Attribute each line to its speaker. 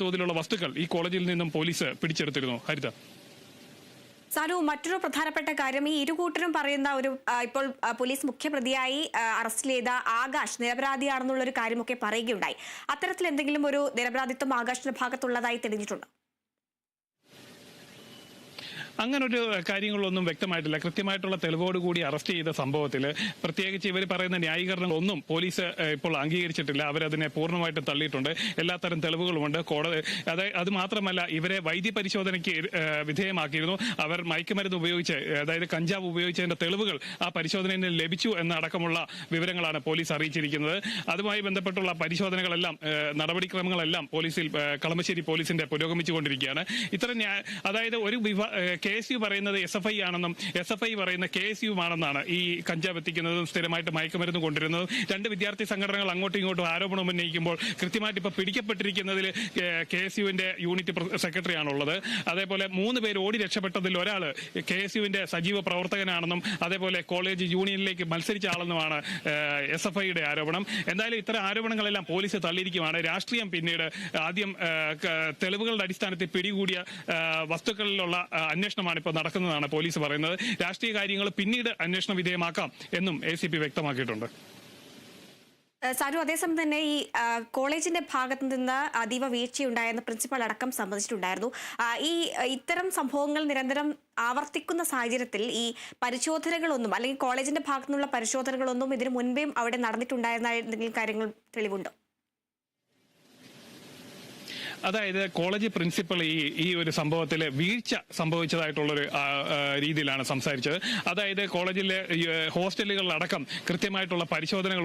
Speaker 1: തോതിലുള്ള വസ്തുക്കൾ ഈ കോളേജിൽ നിന്നും പോലീസ് പിടിച്ചെടുത്തിരുന്നു. ഹരിത.
Speaker 2: സാനു, മറ്റൊരു പ്രധാനപ്പെട്ട കാര്യം ഈ ഇരുകൂട്ടരും പറയുന്ന ഒരു ഇപ്പോൾ പോലീസ് മുഖ്യപ്രതിയായി അറസ്റ്റ് ചെയ്ത ആകാശ് നിരപരാധിയാണെന്നുള്ള ഒരു കാര്യമൊക്കെ പറയുകയുണ്ടായി. അത്തരത്തിൽ എന്തെങ്കിലും ഒരു നിരപരാധിത്വം ആകാശിന്റെ ഭാഗത്തുള്ളതായി തെളിഞ്ഞിട്ടുണ്ടോ?
Speaker 1: അങ്ങനൊരു കാര്യങ്ങളൊന്നും വ്യക്തമായിട്ടില്ല. കൃത്യമായിട്ടുള്ള തെളിവോടുകൂടി അറസ്റ്റ് ചെയ്ത സംഭവത്തിൽ പ്രത്യേകിച്ച് ഇവർ പറയുന്ന ന്യായീകരണങ്ങളൊന്നും പോലീസ് ഇപ്പോൾ അംഗീകരിച്ചിട്ടില്ല. അവരതിനെ പൂർണ്ണമായിട്ടും തള്ളിയിട്ടുണ്ട്. എല്ലാത്തരം തെളിവുകളുമുണ്ട്. കോടതി അത് മാത്രമല്ല, ഇവരെ വൈദ്യപരിശോധനയ്ക്ക് വിധേയമാക്കിയിരുന്നു. അവർ മയക്കുമരുന്ന് ഉപയോഗിച്ച്, അതായത് കഞ്ചാവ് ഉപയോഗിച്ചതിന്റെ തെളിവുകൾ ആ പരിശോധനയിൽ ലഭിച്ചു എന്നടക്കമുള്ള വിവരങ്ങളാണ് പോലീസ് അറിയിച്ചിരിക്കുന്നത്. അതുമായി ബന്ധപ്പെട്ടുള്ള പരിശോധനകളെല്ലാം, നടപടിക്രമങ്ങളെല്ലാം കളമശ്ശേരി പോലീസിന്റെ പുരോഗമിച്ചുകൊണ്ടിരിക്കുകയാണ്. ഇത്തരം അതായത് ഒരു KSU പറയുന്നത് SFI ആണെന്നും SFI പറയുന്ന KSU ആണെന്നാണ് ഈ കഞ്ചാവ് എത്തിക്കുന്നതും സ്ഥിരമായിട്ട് മയക്കുമരുന്ന് കൊണ്ടിരുന്നതും. രണ്ട് വിദ്യാർത്ഥി സംഘടനകൾ അങ്ങോട്ടും ഇങ്ങോട്ടും ആരോപണം ഉന്നയിക്കുമ്പോൾ കൃത്യമായിട്ട് ഇപ്പൊ പിടിക്കപ്പെട്ടിരിക്കുന്നതിൽ KSUവിന്റെ യൂണിറ്റ് സെക്രട്ടറി ആണുള്ളത്. അതേപോലെ 3 പേര് ഓടി രക്ഷപ്പെട്ടതിൽ ഒരാൾ KSUവിന്റെ സജീവ പ്രവർത്തകനാണെന്നും അതേപോലെ കോളേജ് യൂണിയനിലേക്ക് മത്സരിച്ച ആളെന്നുമാണ് SFIയുടെ ആരോപണം. എന്തായാലും ഇത്തരം ആരോപണങ്ങളെല്ലാം പോലീസ് തള്ളിയിരിക്കുകയാണ്. രാഷ്ട്രീയം പിന്നീട് ആദ്യം തെളിവുകളുടെ അടിസ്ഥാനത്തിൽ പിടികൂടിയ വസ്തുക്കളിലുള്ള അന്വേഷണമാണ് ഇപ്പോൾ നടക്കുന്നതാണ് പോലീസ് പറയുന്നത്. രാഷ്ട്രീയ കാര്യങ്ങൾ പിന്നീട് അന്വേഷണ വിധേയമാക്കാം എന്നും ACP വ്യക്തമാക്കിയിട്ടുണ്ട്.
Speaker 2: സാനു, അതേസമയം തന്നെ ഈ കോളേജിന്റെ ഭാഗത്ത് നിന്ന് അതീവ വീഴ്ചയുണ്ടായെന്ന് പ്രിൻസിപ്പൽ അടക്കം സമ്മതിച്ചിട്ടുണ്ടായിരുന്നു. ഇത്തരം സംഭവങ്ങൾ നിരന്തരം ആവർത്തിക്കുന്ന സാഹചര്യത്തിൽ ഈ പരിശോധനകളൊന്നും, അല്ലെങ്കിൽ കോളേജിന്റെ ഭാഗത്തു നിന്നുള്ള പരിശോധനകളൊന്നും ഇതിനു മുൻപേയും അവിടെ നടന്നിട്ടുണ്ടായിരുന്ന എന്തെങ്കിലും കാര്യങ്ങൾ തെളിവുണ്ടോ?
Speaker 1: അതായത് കോളേജ് പ്രിൻസിപ്പൽ ഈ ഒരു സംഭവത്തിൽ വീഴ്ച സംഭവിച്ചതായിട്ടുള്ളൊരു രീതിയിലാണ് സംസാരിച്ചത്. അതായത് കോളേജിലെ ഹോസ്റ്റലുകളിലടക്കം കൃത്യമായിട്ടുള്ള പരിശോധനകൾ